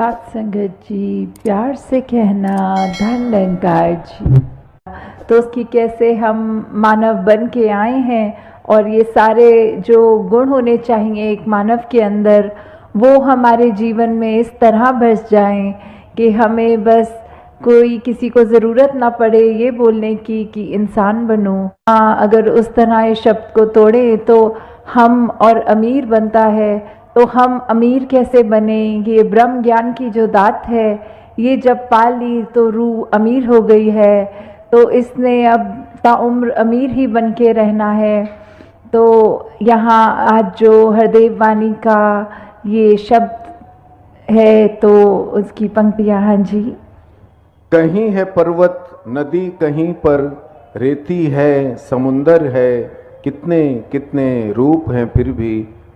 साथ संगत जी, प्यार से कहना धन निरंकार जी। तो उसकी कैसे हम मानव बन के आए हैं और ये सारे जो गुण होने चाहिए एक मानव के अंदर, वो हमारे जीवन में इस तरह बस जाएं कि हमें बस कोई किसी को ज़रूरत ना पड़े ये बोलने की कि इंसान बनो। अगर उस तरह इस शब्द को तोड़े तो हम और अमीर बनता है। तो हम अमीर कैसे बने? ये ब्रह्म ज्ञान की जो दात है, ये जब पा ली तो रूह अमीर हो गई है। तो इसने अब ताउम्र अमीर ही बन के रहना है। तो यहाँ आज जो हरदेव वाणी का ये शब्द है तो उसकी पंक्तियाँ। हाँ जी। कहीं है पर्वत नदी, कहीं पर रेती है, समुंदर है, कितने कितने रूप हैं, फिर भी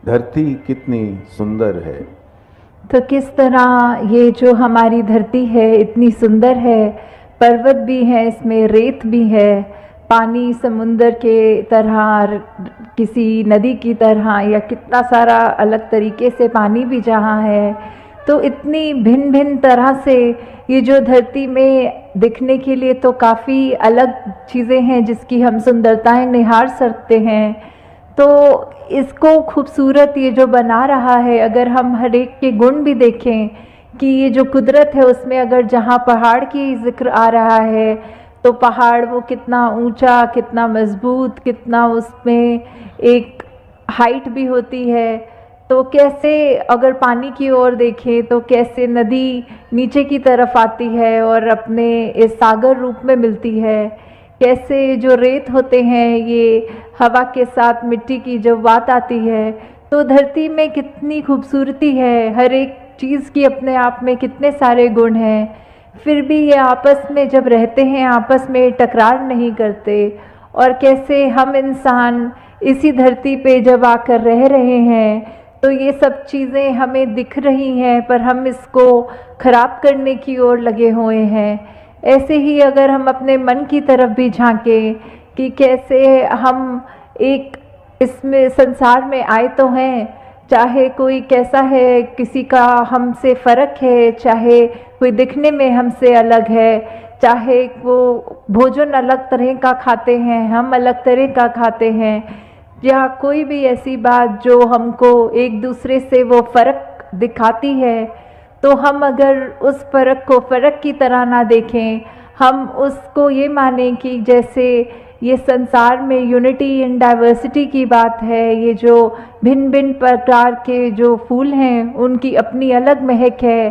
धरती कितनी सुंदर है। तो किस तरह ये जो हमारी धरती है इतनी सुंदर है, पर्वत भी है, इसमें रेत भी है, पानी समुंदर के तरह, किसी नदी की तरह, या कितना सारा अलग तरीके से पानी भी जहाँ है। तो इतनी भिन्न भिन्न तरह से ये जो धरती में दिखने के लिए तो काफ़ी अलग चीज़ें हैं जिसकी हम सुंदरताएं निहार सकते हैं। तो इसको खूबसूरत ये जो बना रहा है, अगर हम हर एक के गुण भी देखें कि ये जो कुदरत है उसमें अगर जहाँ पहाड़ की जिक्र आ रहा है तो पहाड़ वो कितना ऊंचा, कितना मजबूत, कितना उसमें एक हाइट भी होती है। तो कैसे अगर पानी की ओर देखें तो कैसे नदी नीचे की तरफ आती है और अपने इस सागर रूप में मिलती है। कैसे जो रेत होते हैं ये हवा के साथ मिट्टी की जब बात आती है तो धरती में कितनी खूबसूरती है, हर एक चीज़ की अपने आप में कितने सारे गुण हैं। फिर भी ये आपस में जब रहते हैं आपस में टकरार नहीं करते। और कैसे हम इंसान इसी धरती पे जब आकर रह रहे हैं तो ये सब चीज़ें हमें दिख रही हैं पर हम इसको खराब करने की ओर लगे हुए हैं। ऐसे ही अगर हम अपने मन की तरफ भी झांकें कि कैसे हम एक इसमें संसार में आए तो हैं, चाहे कोई कैसा है, किसी का हमसे फ़र्क है, चाहे कोई दिखने में हमसे अलग है, चाहे वो भोजन अलग तरह का खाते हैं, हम अलग तरह का खाते हैं, या कोई भी ऐसी बात जो हमको एक दूसरे से वो फ़र्क दिखाती है, तो हम अगर उस फ़र्क को फ़र्क की तरह ना देखें, हम उसको ये माने कि जैसे ये संसार में यूनिटी इन डाइवर्सिटी की बात है, ये जो भिन्न भिन्न प्रकार के जो फूल हैं उनकी अपनी अलग महक है।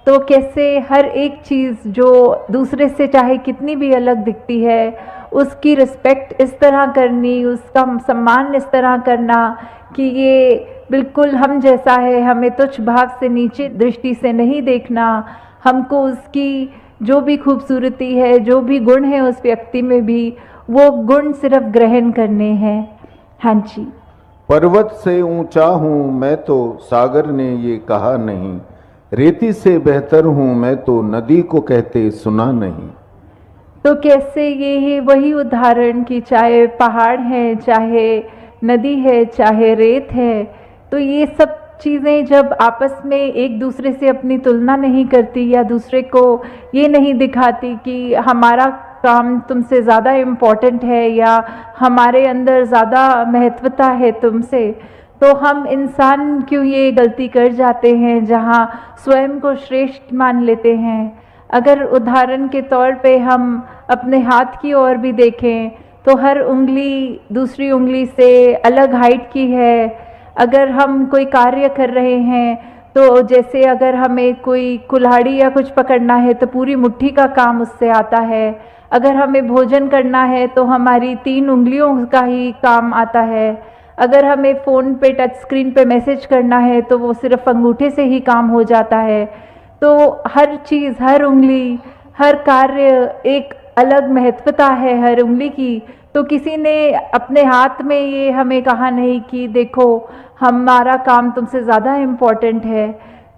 तो कैसे हर एक चीज़ जो दूसरे से चाहे कितनी भी अलग दिखती है उसकी रिस्पेक्ट इस तरह करनी, उसका सम्मान इस तरह करना कि ये बिल्कुल हम जैसा है, हमें तुच्छ भाग से नीचे दृष्टि से नहीं देखना, हमको उसकी जो भी खूबसूरती है, जो भी गुण है उस व्यक्ति में भी, वो गुण सिर्फ ग्रहण करने हैं। हाँ जी। पर्वत से ऊंचा हूँ मैं तो सागर ने ये कहा नहीं, रेती से बेहतर हूँ मैं तो नदी को कहते सुना नहीं। तो कैसे ये है वही उदाहरण कि चाहे पहाड़ है, चाहे नदी है, चाहे रेत है, तो ये सब चीज़ें जब आपस में एक दूसरे से अपनी तुलना नहीं करती या दूसरे को ये नहीं दिखाती कि हमारा काम तुमसे ज़्यादा इम्पोर्टेंट है या हमारे अंदर ज़्यादा महत्वता है तुमसे, तो हम इंसान क्यों ये गलती कर जाते हैं जहाँ स्वयं को श्रेष्ठ मान लेते हैं। अगर उदाहरण के तौर पे हम अपने हाथ की ओर भी देखें तो हर उंगली दूसरी उंगली से अलग हाइट की है। अगर हम कोई कार्य कर रहे हैं तो जैसे अगर हमें कोई कुल्हाड़ी या कुछ पकड़ना है तो पूरी मुट्ठी का काम उससे आता है। अगर हमें भोजन करना है तो हमारी 3 उंगलियों का ही काम आता है। अगर हमें फ़ोन पे टच स्क्रीन पे मैसेज करना है तो वो सिर्फ अंगूठे से ही काम हो जाता है। तो हर चीज़, हर उंगली, हर कार्य एक अलग महत्वता है हर उंगली की। तो किसी ने अपने हाथ में ये हमें कहा नहीं कि देखो हमारा काम तुमसे ज़्यादा इम्पोर्टेंट है।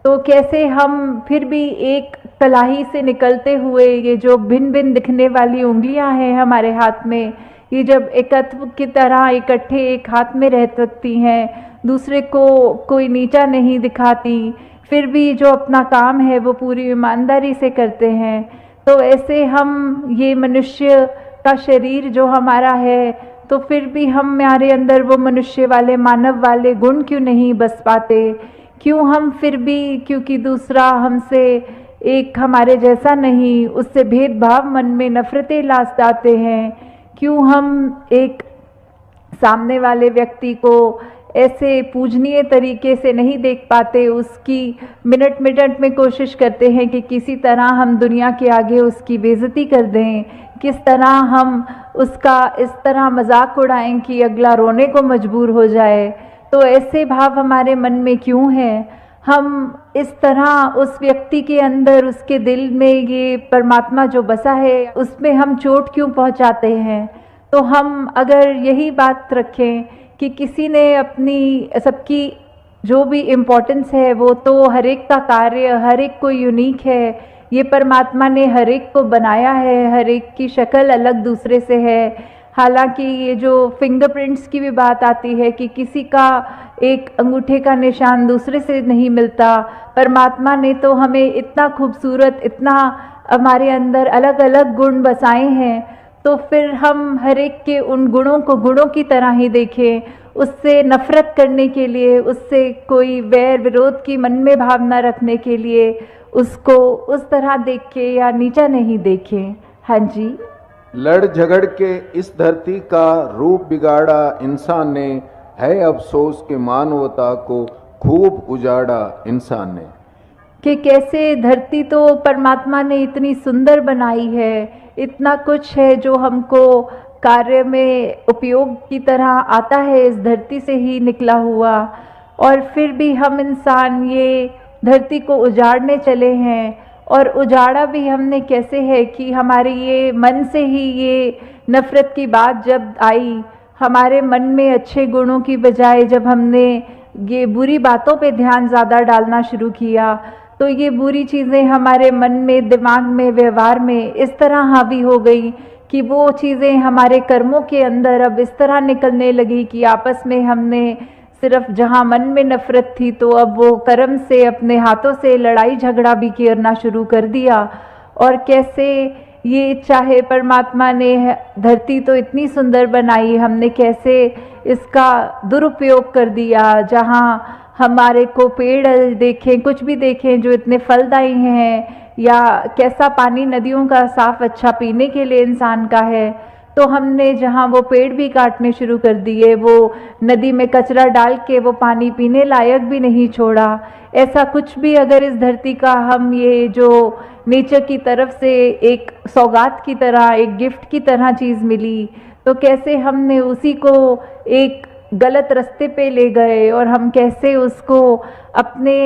तो कैसे हम फिर भी एक कलाई से निकलते हुए ये जो भिन्न भिन्न दिखने वाली उंगलियां हैं हमारे हाथ में, ये जब एकत्व की तरह इकट्ठे एक हाथ में रह सकती हैं, दूसरे को कोई नीचा नहीं दिखाती, फिर भी जो अपना काम है वो पूरी ईमानदारी से करते हैं। तो ऐसे हम ये मनुष्य का शरीर जो हमारा है, तो फिर भी हमारे अंदर वो मनुष्य वाले मानव वाले गुण क्यों नहीं बस पाते? क्यों हम फिर भी, क्योंकि दूसरा हमसे एक हमारे जैसा नहीं, उससे भेदभाव मन में नफरतें लाते हैं? क्यों हम एक सामने वाले व्यक्ति को ऐसे पूजनीय तरीके से नहीं देख पाते? उसकी मिनट मिनट में कोशिश करते हैं कि किसी तरह हम दुनिया के आगे उसकी बेइज्जती कर दें, किस तरह हम उसका इस तरह मजाक उड़ाएं कि अगला रोने को मजबूर हो जाए। तो ऐसे भाव हमारे मन में क्यों हैं? हम इस तरह उस व्यक्ति के अंदर, उसके दिल में ये परमात्मा जो बसा है, उसमें हम चोट क्यों पहुंचाते हैं? तो हम अगर यही बात रखें कि किसी ने अपनी, सबकी जो भी इम्पोर्टेंस है वो तो हर एक का कार्य, हर एक को यूनिक है। ये परमात्मा ने हर एक को बनाया है, हर एक की शक्ल अलग दूसरे से है। हालांकि ये जो फिंगरप्रिंट्स की भी बात आती है कि किसी का एक अंगूठे का निशान दूसरे से नहीं मिलता, परमात्मा ने तो हमें इतना खूबसूरत, इतना हमारे अंदर अलग अलग गुण बसाए हैं। तो फिर हम हर एक के उन गुणों को गुणों की तरह ही देखें, उससे नफरत करने के लिए, उससे कोई वैर विरोध की मन में भावना रखने के लिए उसको उस तरह देख के या नीचा नहीं देखें। हाँ जी। लड़ झगड़ के इस धरती का रूप बिगाड़ा इंसान ने, है अफसोस के मानवता को खूब उजाड़ा इंसान ने। कि कैसे धरती तो परमात्मा ने इतनी सुंदर बनाई है, इतना कुछ है जो हमको कार्य में उपयोग की तरह आता है, इस धरती से ही निकला हुआ, और फिर भी हम इंसान ये धरती को उजाड़ने चले हैं। और उजाड़ा भी हमने कैसे है कि हमारे ये मन से ही ये नफरत की बात जब आई, हमारे मन में अच्छे गुणों की बजाय जब हमने ये बुरी बातों पे ध्यान ज़्यादा डालना शुरू किया, तो ये बुरी चीज़ें हमारे मन में, दिमाग में, व्यवहार में इस तरह हावी हो गई कि वो चीज़ें हमारे कर्मों के अंदर अब इस तरह निकलने लगी कि आपस में हमने सिर्फ जहाँ मन में नफरत थी तो अब वो कर्म से, अपने हाथों से लड़ाई झगड़ा भी करना शुरू कर दिया। और कैसे ये, चाहे परमात्मा ने धरती तो इतनी सुंदर बनाई, हमने कैसे इसका दुरुपयोग कर दिया। जहाँ हमारे को पेड़ देखें, कुछ भी देखें जो इतने फलदायी हैं, या कैसा पानी नदियों का साफ अच्छा पीने के लिए इंसान का है, तो हमने जहाँ वो पेड़ भी काटने शुरू कर दिए, वो नदी में कचरा डाल के वो पानी पीने लायक भी नहीं छोड़ा। ऐसा कुछ भी अगर इस धरती का हम ये जो नेचर की तरफ से एक सौगात की तरह, एक गिफ्ट की तरह चीज़ मिली, तो कैसे हमने उसी को एक गलत रास्ते पे ले गए और हम कैसे उसको अपने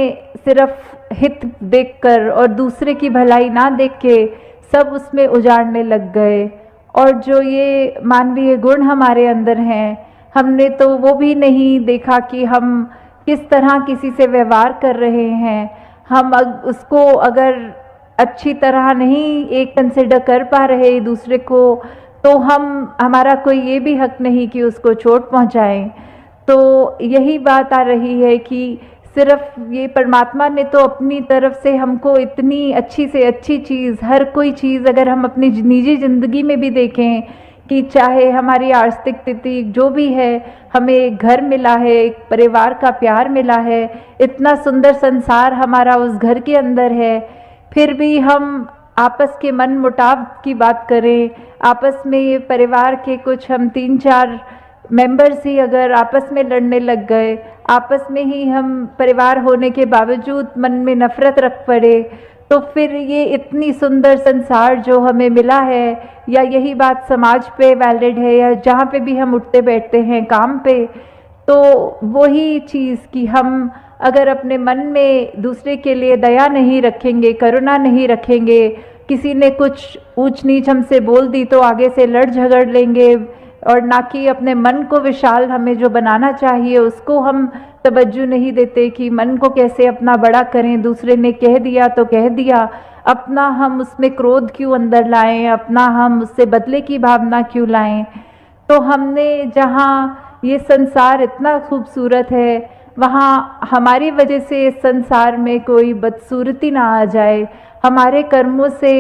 सिर्फ हित देखकर और दूसरे की भलाई ना देख के सब उसमें उजाड़ने लग गए। और जो ये मानवीय गुण हमारे अंदर हैं, हमने तो वो भी नहीं देखा कि हम किस तरह किसी से व्यवहार कर रहे हैं। हम उसको अगर अच्छी तरह नहीं एक कंसिडर कर पा रहे दूसरे को, तो हमारा कोई ये भी हक नहीं कि उसको चोट पहुंचाएं। तो यही बात आ रही है कि सिर्फ ये परमात्मा ने तो अपनी तरफ से हमको इतनी अच्छी से अच्छी चीज़, हर कोई चीज़ अगर हम अपनी निजी ज़िंदगी में भी देखें कि चाहे हमारी आर्थिक स्थिति जो भी है, हमें एक घर मिला है, एक परिवार का प्यार मिला है, इतना सुंदर संसार हमारा उस घर के अंदर है, फिर भी हम आपस के मन मुटाव की बात करें, आपस में ये परिवार के कुछ हम 3-4 मेंबर्स ही अगर आपस में लड़ने लग गए, आपस में ही हम परिवार होने के बावजूद मन में नफरत रख पड़े, तो फिर ये इतनी सुंदर संसार जो हमें मिला है, या यही बात समाज पे वैलिड है, या जहाँ पे भी हम उठते बैठते हैं काम पे, तो वही चीज़ कि हम अगर अपने मन में दूसरे के लिए दया नहीं रखेंगे, करुणा नहीं रखेंगे, किसी ने कुछ ऊंच नीच हमसे बोल दी तो आगे से लड़ झगड़ लेंगे, और ना कि अपने मन को विशाल हमें जो बनाना चाहिए उसको हम तवज्जो नहीं देते कि मन को कैसे अपना बड़ा करें। दूसरे ने कह दिया तो कह दिया, अपना हम उसमें क्रोध क्यों अंदर लाएं, अपना हम उससे बदले की भावना क्यों लाएं। तो हमने जहाँ ये संसार इतना खूबसूरत है, वहाँ हमारी वजह से इस संसार में कोई बदसूरती ना आ जाए। हमारे कर्मों से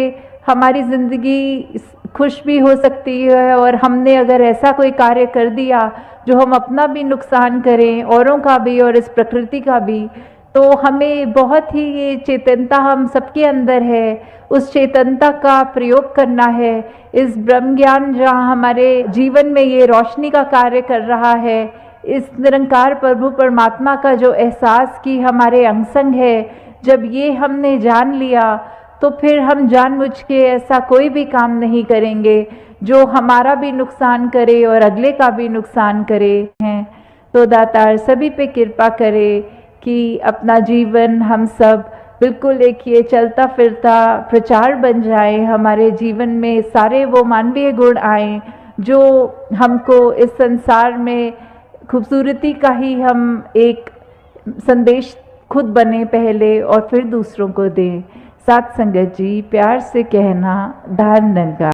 हमारी ज़िंदगी खुश भी हो सकती है, और हमने अगर ऐसा कोई कार्य कर दिया जो हम अपना भी नुकसान करें, औरों का भी और इस प्रकृति का भी, तो हमें बहुत ही ये चेतनता हम सबके अंदर है, उस चेतनता का प्रयोग करना है। इस ब्रह्म ज्ञान जहाँ हमारे जीवन में ये रोशनी का कार्य कर रहा है, इस निरंकार प्रभु परमात्मा का जो एहसास कि हमारे अंग संग है, जब ये हमने जान लिया तो फिर हम जानबूझ के ऐसा कोई भी काम नहीं करेंगे जो हमारा भी नुकसान करे और अगले का भी नुकसान करे हैं। तो दातार सभी पे कृपा करे कि अपना जीवन हम सब बिल्कुल एक ये चलता फिरता प्रचार बन जाए, हमारे जीवन में सारे वो मानवीय गुण आए जो हमको इस संसार में खूबसूरती का ही हम एक संदेश खुद बने पहले और फिर दूसरों को दें। साथ संगत जी प्यार से कहना, धार नंगा।